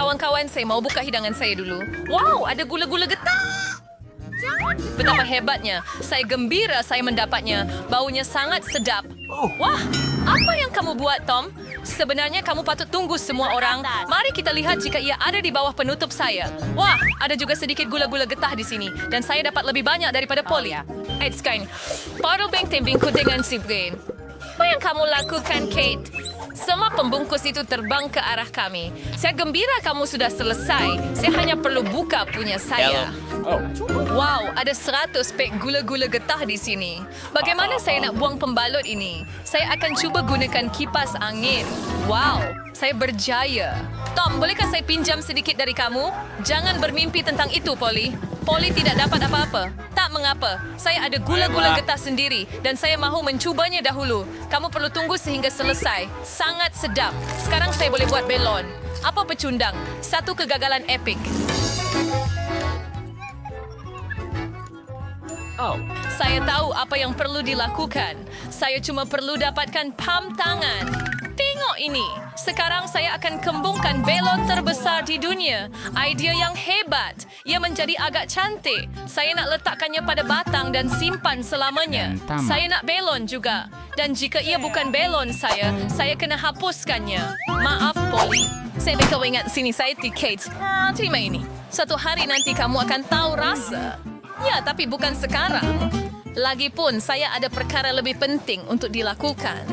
Kawan-kawan, saya mau buka hidangan saya dulu. Wow, ada gula-gula getah. Betapa hebatnya. Saya gembira saya mendapatnya. Baunya sangat sedap. Wah, apa yang kamu buat, Tom? Sebenarnya kamu patut tunggu semua orang. Mari kita lihat jika ia ada di bawah penutup saya. Wah, ada juga sedikit gula-gula getah di sini. Dan saya dapat lebih banyak daripada Polly. It's kind. Parubeng tembingku dengan si Brain. Apa yang kamu lakukan, Kate? Semua pembungkus itu terbang ke arah kami. Saya gembira kamu sudah selesai. Saya hanya perlu buka punya saya. Wow, ada 100 pek gula-gula getah di sini. Bagaimana saya nak buang pembalut ini? Saya akan cuba gunakan kipas angin. Wow, saya berjaya. Tom, bolehkah saya pinjam sedikit dari kamu? Jangan bermimpi tentang itu, Polly. Polly tidak dapat apa-apa. Tak mengapa. Saya ada gula-gula getah sendiri dan saya mahu mencubanya dahulu. Kamu perlu tunggu sehingga selesai. Sangat sedap. Sekarang saya boleh buat belon. Apa pecundang? Satu kegagalan epik. Saya tahu apa yang perlu dilakukan. Saya cuma perlu dapatkan pam tangan. Tengok ini. Sekarang saya akan kembungkan belon terbesar di dunia. Idea yang hebat. Ia menjadi agak cantik. Saya nak letakkannya pada batang dan simpan selamanya. Saya nak belon juga. Dan jika ia bukan belon saya kena hapuskannya. Maaf, Polly. Saya kau ingat sini saya Kate. Terima ini. Suatu hari nanti kamu akan tahu rasa. Ya, tapi bukan sekarang. Lagipun, saya ada perkara lebih penting untuk dilakukan.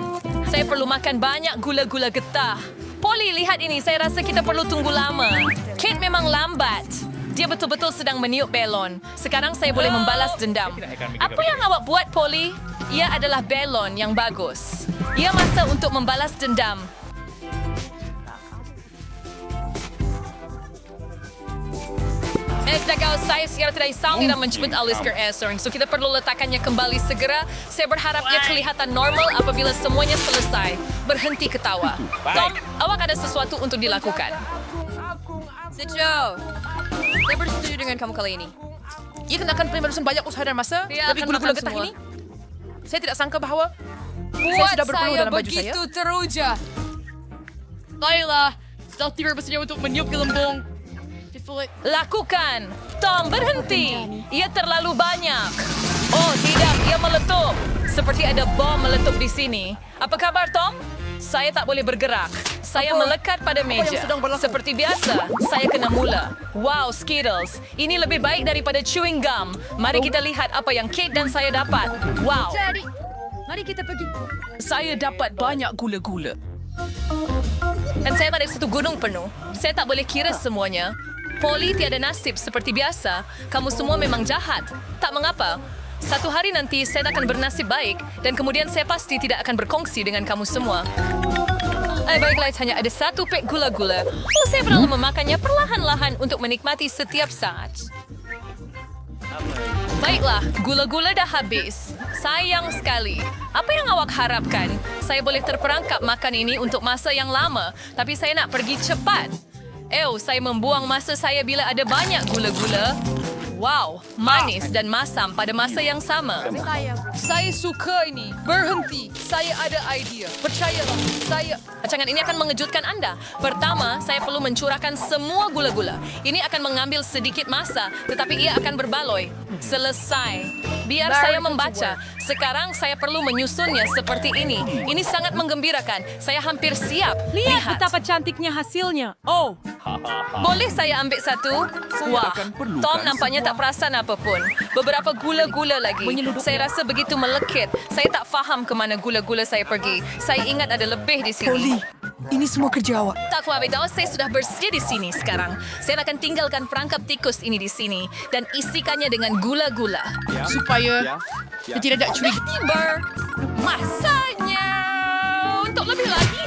Saya perlu makan banyak gula-gula getah. Polly, lihat ini. Saya rasa kita perlu tunggu lama. Kate memang lambat. Dia betul-betul sedang meniup belon. Sekarang saya boleh membalas dendam. Apa yang awak buat, Polly? Ia adalah belon yang bagus. Ia masa untuk membalas dendam. Saya secara tidak isang tidak menjemput Alistair Essering. So kita perlu letakkannya kembali segera. Saya berharap ia kelihatan normal apabila semuanya selesai. Berhenti ketawa. Tom, awak ada sesuatu untuk dilakukan. Joe, saya bersetuju dengan kamu kali ini. Ia kenakan penerusan banyak usaha dan masa. Lebih gula-gula getah ini. Saya tidak sangka bahwa saya sudah berpeluh dalam baju saya. Buat saya begitu teruja. Baiklah, setelah tiba bersedia untuk meniup gelembung. Lakukan. Tom, berhenti. Ia terlalu banyak. Oh, tidak. Ia meletup. Seperti ada bom meletup di sini. Apa kabar, Tom? Saya tak boleh bergerak. Saya melekat pada meja. Seperti biasa, saya kena mula. Wow, Skittles. Ini lebih baik daripada chewing gum. Mari kita lihat apa yang Kate dan saya dapat. Wow. Jadi, mari kita pergi. Saya dapat banyak gula-gula. Dan saya ada satu gunung penuh. Saya tak boleh kira semuanya. Polly tiada nasib seperti biasa. Kamu semua memang jahat. Tak mengapa. Satu hari nanti saya akan bernasib baik dan kemudian saya pasti tidak akan berkongsi dengan kamu semua. Baiklah, hanya ada 1 pek gula-gula. Saya perlu memakannya perlahan-lahan untuk menikmati setiap saat. Baiklah, gula-gula dah habis. Sayang sekali. Apa yang awak harapkan? Saya boleh terperangkap makan ini untuk masa yang lama, tapi saya nak pergi cepat. Saya membuang masa saya bila ada banyak gula-gula. Wow, manis dan masam pada masa yang sama. Saya suka ini. Berhenti. Saya ada idea. Percayalah. Rancangan ini akan mengejutkan anda. Pertama, saya perlu mencurahkan semua gula-gula. Ini akan mengambil sedikit masa, tetapi ia akan berbaloi. Selesai. Biar saya membaca. Sekarang saya perlu menyusunnya seperti ini. Ini sangat menggembirakan. Saya hampir siap. Lihat betapa cantiknya hasilnya. Oh, boleh saya ambil satu? Wah, Tom nampaknya tak perasan apapun. Beberapa gula-gula lagi. Saya rasa begitu melekit. Saya tak faham ke mana gula-gula saya pergi. Saya ingat ada lebih di sini. Polly, ini semua kerja awak. Tak apa, beritahu saya sudah bersedia di sini sekarang. Saya akan tinggalkan perangkap tikus ini di sini dan isikannya dengan gula-gula. Supaya dia tidak curiga. Tiba masanya untuk lebih lagi.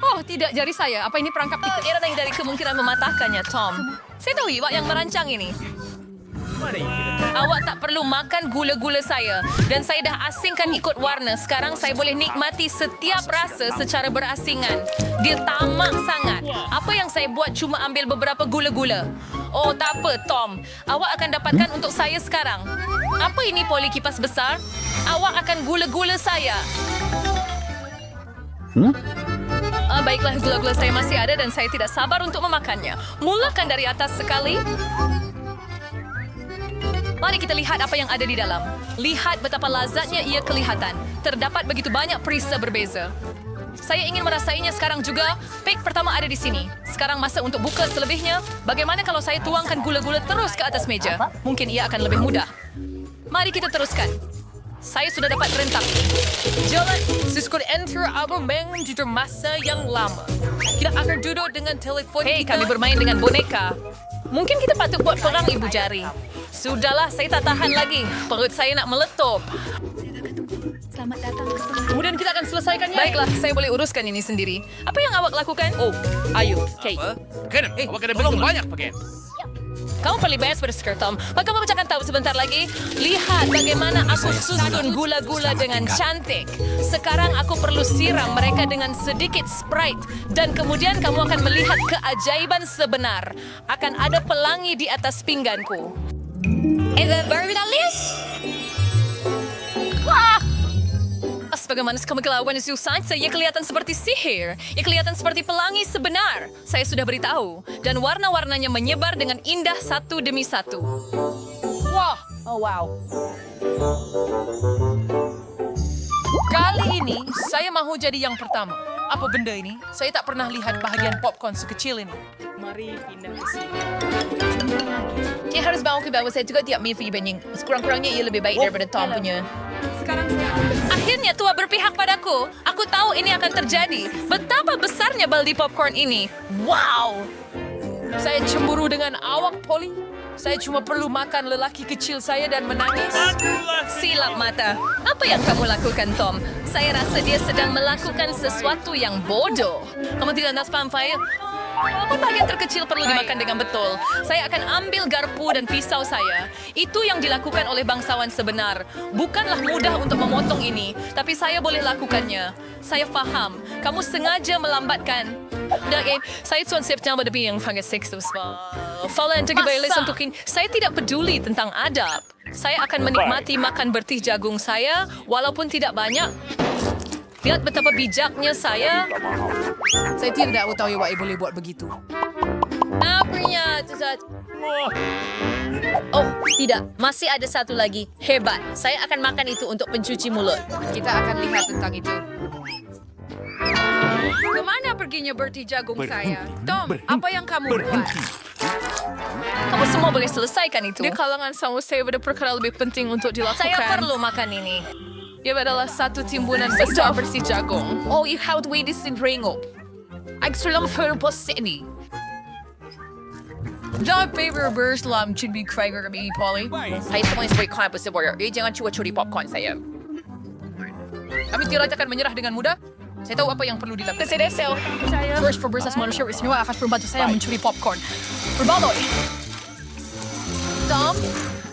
Oh, tidak jari saya. Apa ini perangkap tikus? Ia datang dari kemungkinan mematahkannya, Tom. Saya tahu awak yang merancang ini. Awak tak perlu makan gula-gula saya. Dan saya dah asingkan ikut warna. Sekarang saya boleh nikmati setiap rasa secara berasingan. Dia tamak sangat. Apa yang saya buat cuma ambil beberapa gula-gula. Oh, tak apa, Tom. Awak akan dapatkan untuk saya sekarang. Apa ini, Polly kipas besar? Awak akan gula-gula saya. Baiklah, gula-gula saya masih ada dan saya tidak sabar untuk memakannya. Mulakan dari atas sekali. Mari kita lihat apa yang ada di dalam. Lihat betapa lazatnya ia kelihatan. Terdapat begitu banyak perisa berbeza. Saya ingin merasainya sekarang juga. Pek pertama ada di sini. Sekarang masa untuk buka selebihnya. Bagaimana kalau saya tuangkan gula-gula terus ke atas meja? Mungkin ia akan lebih mudah. Mari kita teruskan. Saya sudah dapat rentak. Jalan, Cisco enter album menjadi masa yang lama. Kita akan duduk dengan telepon Hei, kita. kami bermain dengan boneka. Mungkin kita patut buat perang, Ibu Jari. Sudahlah, saya tak tahan lagi. Perut saya nak meletup. Kemudian kita akan selesaikannya. Baiklah, saya boleh uruskan ini sendiri. Apa yang awak lakukan? Oh, ayo, Kate. Ken, awak kena betul banyak pakai. Kamu paling best bersker, Tom. Maka kamu akan tahu sebentar lagi. Lihat bagaimana aku susun gula-gula dengan cantik. Sekarang aku perlu siram mereka dengan sedikit Sprite. Dan kemudian kamu akan melihat keajaiban sebenar. Akan ada pelangi di atas pingganku. Wah! Bagaimana kemegelawan Susan, saya kelihatan seperti sihir. Ia kelihatan seperti pelangi sebenar. Saya sudah beritahu. Dan warna-warnanya menyebar dengan indah satu demi satu. Wah, oh wow. Kali ini saya mahu jadi yang pertama. Apa benda ini? Saya tak pernah lihat bahagian popcorn sekecil ini. Mari pindah ke sini. Dia harus bawa ke bawah. Saya juga tidak milih banding. Sekurang-kurangnya ia lebih baik daripada Tom punya. Sekarang saya Akhirnya tua berpihak padaku. Aku tahu ini akan terjadi. Betapa besarnya baldi popcorn ini. Wow! Saya cemburu dengan awak, Polly. Saya cuma perlu makan lelaki kecil saya dan menangis. Silap mata. Apa yang kamu lakukan, Tom? Saya rasa dia sedang melakukan sesuatu yang bodoh. Kamu tidak nak paham, Faye? Walaupun bagian terkecil perlu dimakan dengan betul. Saya akan ambil garpu dan pisau saya. Itu yang dilakukan oleh bangsawan sebenar. Bukanlah mudah untuk memotong ini, tapi saya boleh lakukannya. Saya faham. Kamu sengaja melambatkan. Dan saya tuan September lebih yang fangas sexus. Falan juga boleh sentuhin. Saya tidak peduli tentang adab. Saya akan menikmati makan bertih jagung saya, walaupun tidak banyak. Lihat betapa bijaknya saya. Saya tidak tahu awak boleh buat begitu. Apanya, Tuzat? Oh, tidak. Masih ada satu lagi. Hebat. Saya akan makan itu untuk pencuci mulut. Kita akan lihat tentang itu. Kemana perginya berti jagung saya? Tom, apa yang kamu buat? Kamu semua boleh selesaikan itu. Di kalangan sama saya ada perkara lebih penting untuk dilakukan. Saya perlu makan ini. Ia adalah satu timbunan besar bersih jagung. Oh, you have to wait this in ringo. Ik zal hem voor pas sini. Jangan favor berselam cindi kreiger kami, Polly. Saya semua sebagai kain bersebar. Jangan curi popcorn saya. Kami tidak akan menyerah dengan mudah. Saya tahu apa yang perlu dilakukan. Desel. First for bersas manusia semua akan membantu saya mencuri popcorn. Berbaloy. Tom,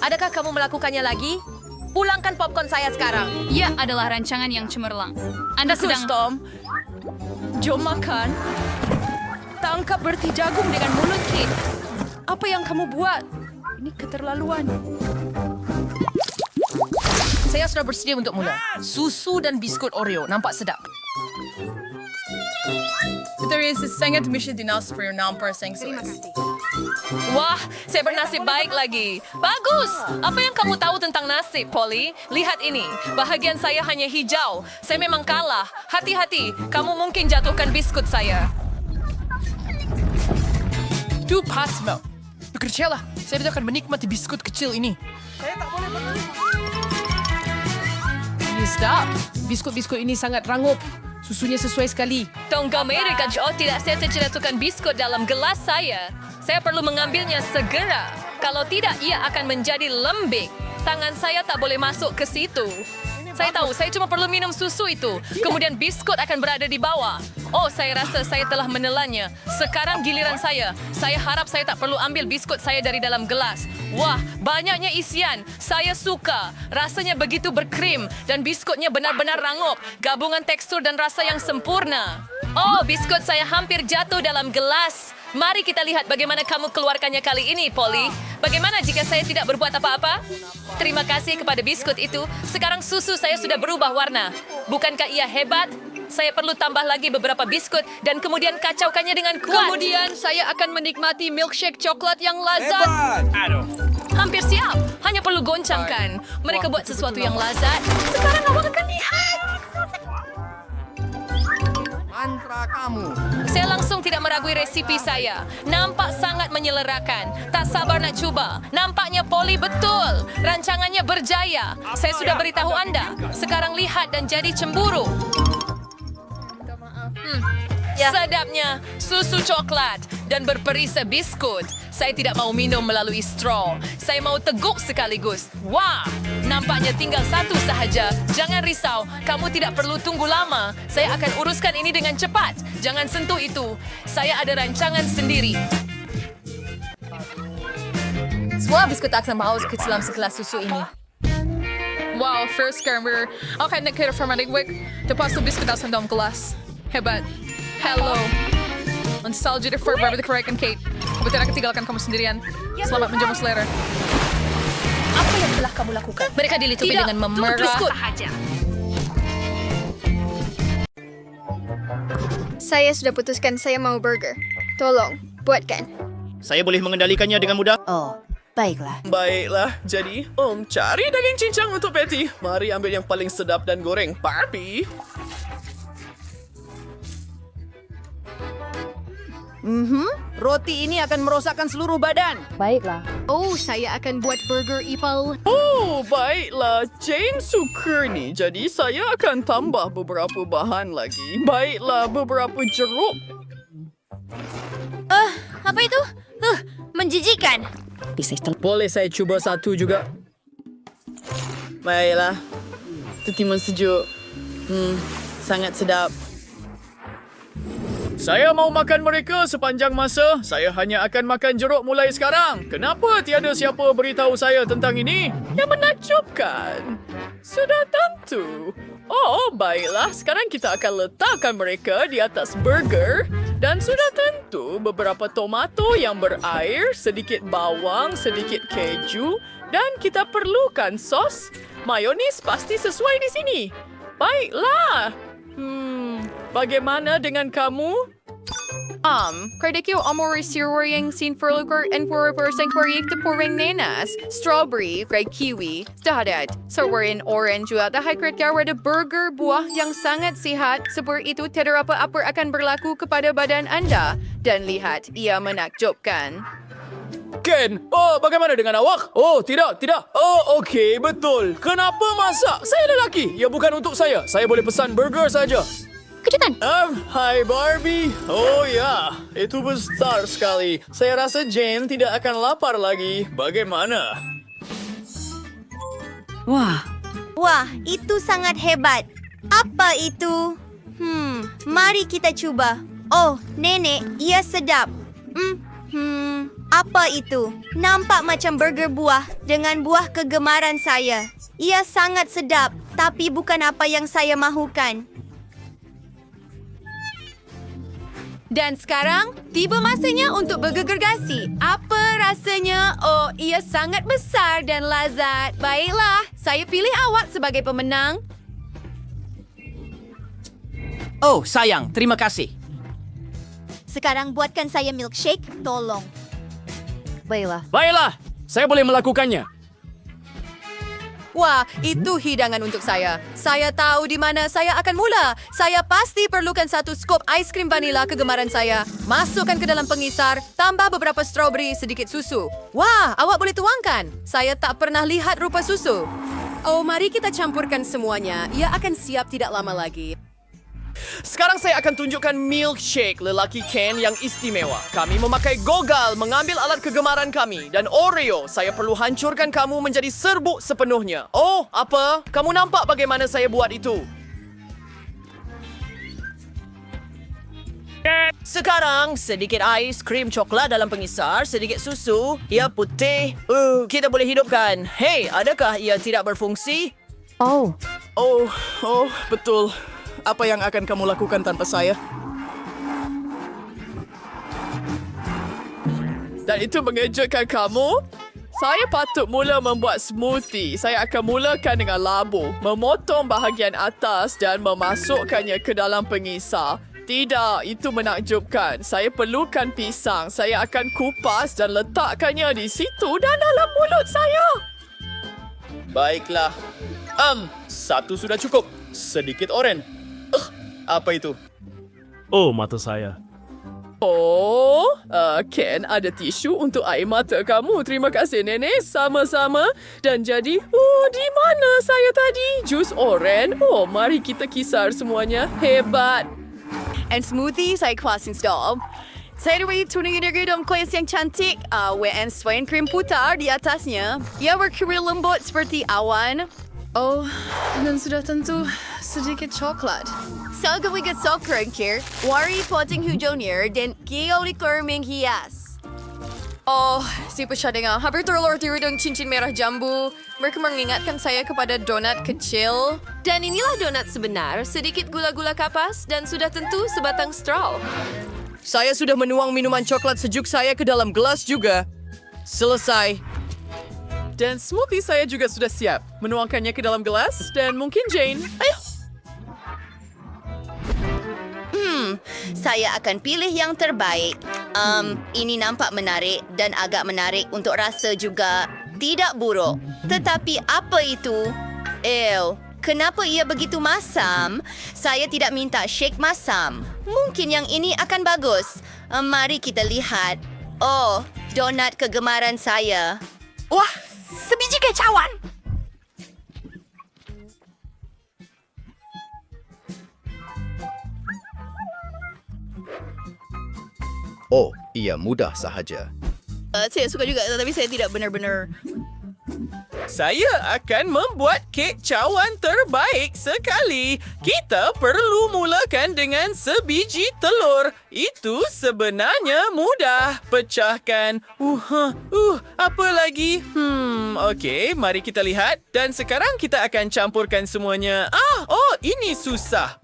adakah kamu melakukannya lagi? Pulangkan popcorn saya sekarang. Ia adalah rancangan yang cemerlang. Anda sedang... Tom. Jom makan. Tangkap berti jagung dengan mulut Kate. Apa yang kamu buat? Ini keterlaluan. Saya sudah bersedia untuk mula. Susu dan biskut Oreo. Nampak sedap. Wah, saya bernasib baik lagi. Bagus. Apa yang kamu tahu tentang nasib, Polly? Lihat ini. Bahagian saya hanya hijau. Saya memang kalah. Hati-hati. Kamu mungkin jatuhkan biskut saya. Tu pas, Mel. Bekerjalah. Saya tidak akan menikmati biskut kecil ini. Ini sedap. Biskut-biskut ini sangat rangup. Susunya sesuai sekali. Tongga mereka, oh tidak, saya terjatuhkan biskut dalam gelas saya. Saya perlu mengambilnya segera. Kalau tidak, ia akan menjadi lembik. Tangan saya tak boleh masuk ke situ. Saya tahu, saya cuma perlu minum susu itu. Kemudian biskut akan berada di bawah. Oh, saya rasa saya telah menelannya. Sekarang giliran saya. Saya harap saya tak perlu ambil biskut saya dari dalam gelas. Wah, banyaknya isian. Saya suka. Rasanya begitu berkrim. Dan biskutnya benar-benar rangup. Gabungan tekstur dan rasa yang sempurna. Oh, biskut saya hampir jatuh dalam gelas. Mari kita lihat bagaimana kamu keluarkannya kali ini, Polly. Bagaimana jika saya tidak berbuat apa-apa? Terima kasih kepada biskut itu. Sekarang susu saya sudah berubah warna. Bukankah ia hebat? Saya perlu tambah lagi beberapa biskut dan kemudian kacaukannya dengan kuat. Kemudian saya akan menikmati milkshake coklat yang lazat. Aduh. Hampir siap. Hanya perlu goncangkan. Mereka buat sesuatu yang lazat. Sekarang awak akan lihat. Mantra kamu. Saya langsung tidak meragui resipi saya. Nampak sangat menyelerakan. Tak sabar nak cuba. Nampaknya poli betul. Rancangannya berjaya. Saya sudah beritahu anda. Sekarang lihat dan jadi cemburu. Sedapnya susu coklat dan berperisa biskut. Saya tidak mau minum melalui straw. Saya mau teguk sekaligus. Wah, nampaknya tinggal satu sahaja. Jangan risau, kamu tidak perlu tunggu lama. Saya akan uruskan ini dengan cepat. Jangan sentuh itu. Saya ada rancangan sendiri. Semua biskut akan mau ke dalam segelas susu ini. Wow, first camera. Okay, nakita from my week. Lepas tu biskuit dalam dalam kelas. Hebat. Hello. Nostalgia for Barbie the Correct and Kate. Kebetulan aku tinggalkan kamu sendirian. Selamat menjamu selera. Apa yang telah kamu lakukan? Mereka dilitupi dengan memerah. Saya sudah putuskan saya mau burger. Tolong, buatkan. Saya boleh mengendalikannya dengan mudah. Oh, baiklah. Baiklah, jadi cari daging cincang untuk Patty. Mari ambil yang paling sedap dan goreng. Barbie. Roti ini akan merosakkan seluruh badan. Oh, saya akan buat burger ipal. Oh, baiklah. Jane suka ni. Jadi saya akan tambah beberapa bahan lagi. Baiklah, beberapa jeruk. Apa itu? Menjijikan. Boleh saya cuba satu juga? Baiklah. Itu timun sejuk. Sangat sedap. Saya mau makan mereka sepanjang masa. Saya hanya akan makan jeruk mulai sekarang. Kenapa tiada siapa beritahu saya tentang ini? Yang menakjubkan. Sudah tentu. Oh, baiklah. Sekarang kita akan letakkan mereka di atas burger. Dan sudah tentu beberapa tomato yang berair, sedikit bawang, sedikit keju. Dan kita perlukan sos. Mayonis pasti sesuai di sini. Baiklah. Bagaimana dengan kamu? Kardikyo amori siruring sin furlukur and purpursang kurik to pouring nenas, strawberry, red kiwi, dadat, sawarin orange juga dahil kaya ada burger buah yang sangat sihat. Seperti itu tidak apa-apa akan berlaku kepada badan anda. Dan lihat, ia menakjubkan. Ken, bagaimana dengan awak? Oh, tidak. Oh, okey, betul. Kenapa masak? Saya lelaki. Ya, bukan untuk saya. Saya boleh pesan burger saja. Kejutan. Hai Barbie. Oh ya, itu besar sekali. Saya rasa Jane tidak akan lapar lagi. Bagaimana? Wah, itu sangat hebat. Apa itu? Mari kita coba. Oh, nenek, ia sedap. Apa itu? Nampak macam burger buah dengan buah kegemaran saya. Ia sangat sedap, tapi bukan apa yang saya mahukan. Dan sekarang, tiba masanya untuk bergergasi. Apa rasanya? Oh, ia sangat besar dan lazat. Baiklah, saya pilih awak sebagai pemenang. Oh, sayang. Terima kasih. Sekarang buatkan saya milkshake, tolong. Baiklah, saya boleh melakukannya. Wah, itu hidangan untuk saya. Saya tahu di mana saya akan mula. Saya pasti perlukan satu skop ais krim vanila kegemaran saya. Masukkan ke dalam pengisar, tambah beberapa strawberry, sedikit susu. Wah, awak boleh tuangkan. Saya tak pernah lihat rupa susu. Oh, mari kita campurkan semuanya. Ia akan siap tidak lama lagi. Sekarang saya akan tunjukkan milkshake lelaki Ken yang istimewa. Kami memakai gogal mengambil alat kegemaran kami. Dan Oreo, saya perlu hancurkan kamu menjadi serbuk sepenuhnya. Oh, apa? Kamu nampak bagaimana saya buat itu? Sekarang, sedikit ais krim coklat dalam pengisar, sedikit susu. Ia putih. Kita boleh hidupkan. Hei, adakah ia tidak berfungsi? Oh, betul. Apa yang akan kamu lakukan tanpa saya? Dan itu mengejutkan kamu? Saya patut mula membuat smoothie. Saya akan mulakan dengan labu, memotong bahagian atas dan memasukkannya ke dalam pengisar. Tidak, itu menakjubkan. Saya perlukan pisang. Saya akan kupas dan letakkannya di situ dan dalam mulut saya. Baiklah. Satu sudah cukup. Sedikit oren. Apa itu? Oh, mata saya. Ken, ada tisu untuk air mata kamu. Terima kasih, Nenek. Sama-sama. Dan jadi, di mana saya tadi? Jus oren. Mari kita kisar semuanya. Hebat. And smoothie, saya kuasin stop. Saya beri tuning energi dalam kuas yang cantik. And selain krim putar di atasnya. Ia berkeri lembut seperti awan. Dan sudah tentu sedikit coklat. Saya gawin sokra kir, wari potting hujonier dan kiolikor menghias. Siapa siya dengar? Hampir terlor diri dengan cincin merah jambu. Mereka mengingatkan saya kepada donat kecil. Dan inilah donat sebenar, sedikit gula-gula kapas dan sudah tentu sebatang straw. Saya sudah menuang minuman coklat sejuk saya ke dalam gelas juga. Selesai. Dan smoothie saya juga sudah siap. Menuangkannya ke dalam gelas dan mungkin Jane. Ayo. Saya akan pilih yang terbaik. Ini nampak menarik dan agak menarik untuk rasa juga. Tidak buruk. Tetapi apa itu? Kenapa ia begitu masam? Saya tidak minta shake masam. Mungkin yang ini akan bagus. Mari kita lihat. Donat kegemaran saya. Wah, sebiji kecauan. Ia mudah sahaja. Saya suka juga, tapi saya tidak benar-benar. Saya akan membuat kek cawan terbaik sekali. Kita perlu mulakan dengan sebiji telur. Itu sebenarnya mudah. Pecahkan. Apa lagi? Okey, mari kita lihat. Dan sekarang kita akan campurkan semuanya. Ini susah.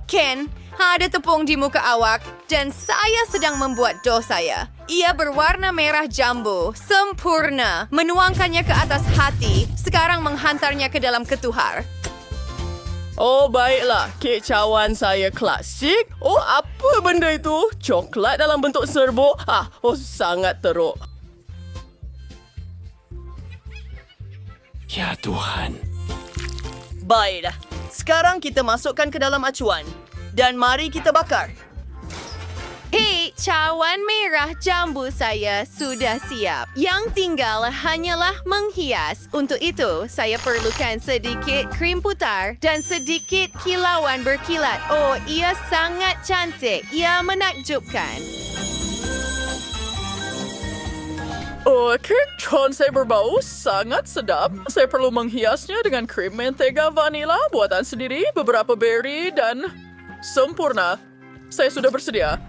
Ken, ada tepung di muka awak dan saya sedang membuat dough saya. Ia berwarna merah jambu, sempurna. Menuangkannya ke atas hati, sekarang menghantarnya ke dalam ketuhar. Baiklah. Kek cawan saya klasik. Apa benda itu? Coklat dalam bentuk serbuk? Sangat teruk. Ya Tuhan. Baiklah, sekarang kita masukkan ke dalam acuan. Dan mari kita bakar. Hei, cawan merah jambu saya sudah siap. Yang tinggal hanyalah menghias. Untuk itu, saya perlukan sedikit krim putar dan sedikit kilauan berkilat. Ia sangat cantik. Ia menakjubkan. Kek cawan saya berbau sangat sedap. Saya perlu menghiasnya dengan krim mentega vanila buatan sendiri, beberapa berry dan sempurna. Saya sudah bersedia.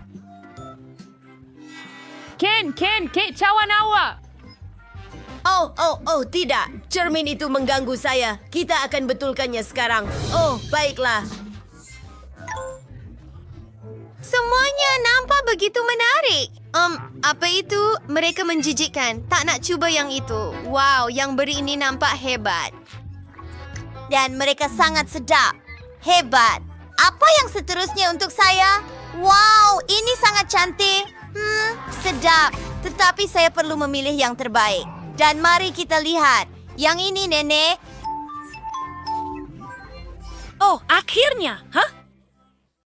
Ken, kek cawan awak. Tidak. Cermin itu mengganggu saya. Kita akan betulkannya sekarang. Baiklah. Semuanya nampak begitu menarik. Apa itu? Mereka menjijikkan. Tak nak cuba yang itu. Wow, yang beri ini nampak hebat. Dan mereka sangat sedap. Hebat. Apa yang seterusnya untuk saya? Wow, ini sangat cantik. Sedap. Tetapi saya perlu memilih yang terbaik. Dan mari kita lihat. Yang ini, Nenek. Akhirnya.